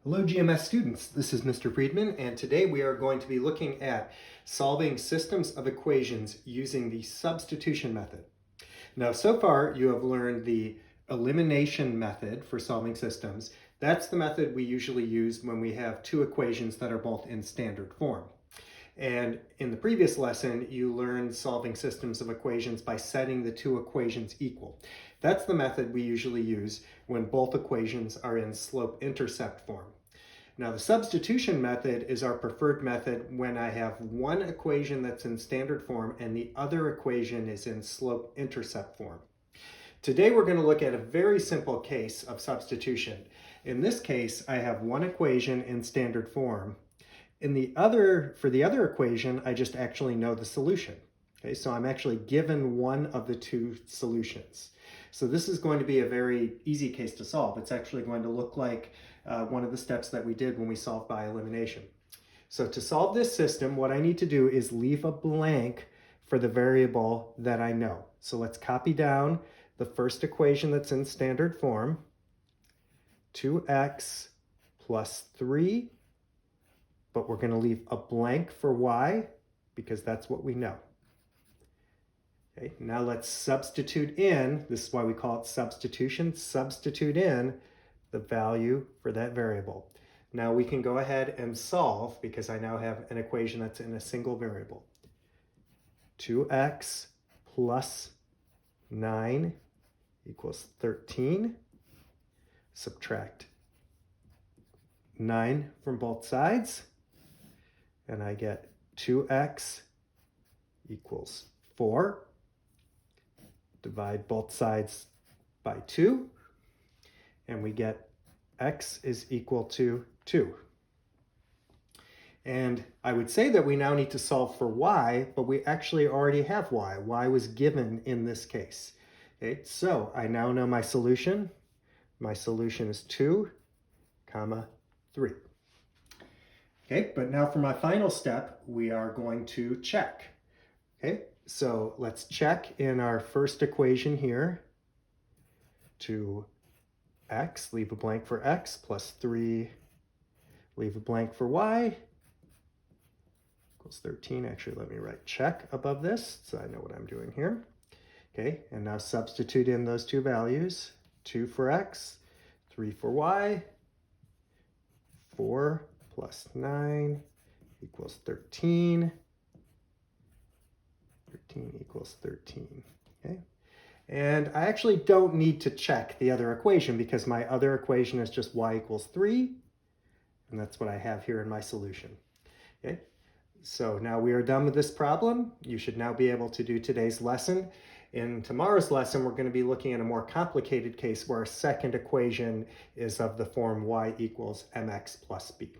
Hello GMS students, this is Mr. Friedman, and today we are going to be looking at solving systems of equations using the substitution method. Now so far you have learned the elimination method for solving systems. That's the method we usually use when we have two equations that are both in standard form. And in the previous lesson, you learned solving systems of equations by setting the two equations equal. That's the method we usually use when both equations are in slope-intercept form. Now the substitution method is our preferred method when I have one equation that's in standard form and the other equation is in slope-intercept form. Today we're going to look at a very simple case of substitution. In this case, I have one equation in standard form. For the other equation, I just actually know the solution. Okay, so I'm actually given one of the two solutions. So this is going to be a very easy case to solve. It's actually going to look like one of the steps that we did when we solved by elimination. So to solve this system, what I need to do is leave a blank for the variable that I know. So let's copy down the first equation that's in standard form, 2x plus 3, but we're going to leave a blank for y because that's what we know. Okay, now let's substitute in, this is why we call it substitution, substitute in the value for that variable. Now we can go ahead and solve because I now have an equation that's in a single variable. 2x plus 9 equals 13. Subtract 9 from both sides, and I get 2x equals 4. Divide both sides by 2, and we get x is equal to 2. And I would say that we now need to solve for y, but we actually already have y. Y was given in this case. Okay, so I now know my solution. My solution is 2, 3. Okay, but now for my final step, we are going to check. Okay, so let's check in our first equation here. 2x, leave a blank for x, plus 3, leave a blank for y, equals 13. Actually, let me write check above this so I know what I'm doing here. Okay, and now substitute in those two values. 2 for x, 3 for y, 4 plus 9 equals 13. 13 equals 13, okay? And I actually don't need to check the other equation because my other equation is just y equals 3, and that's what I have here in my solution, okay? So now we are done with this problem. You should now be able to do today's lesson. In tomorrow's lesson, we're going to be looking at a more complicated case where our second equation is of the form y equals mx plus b.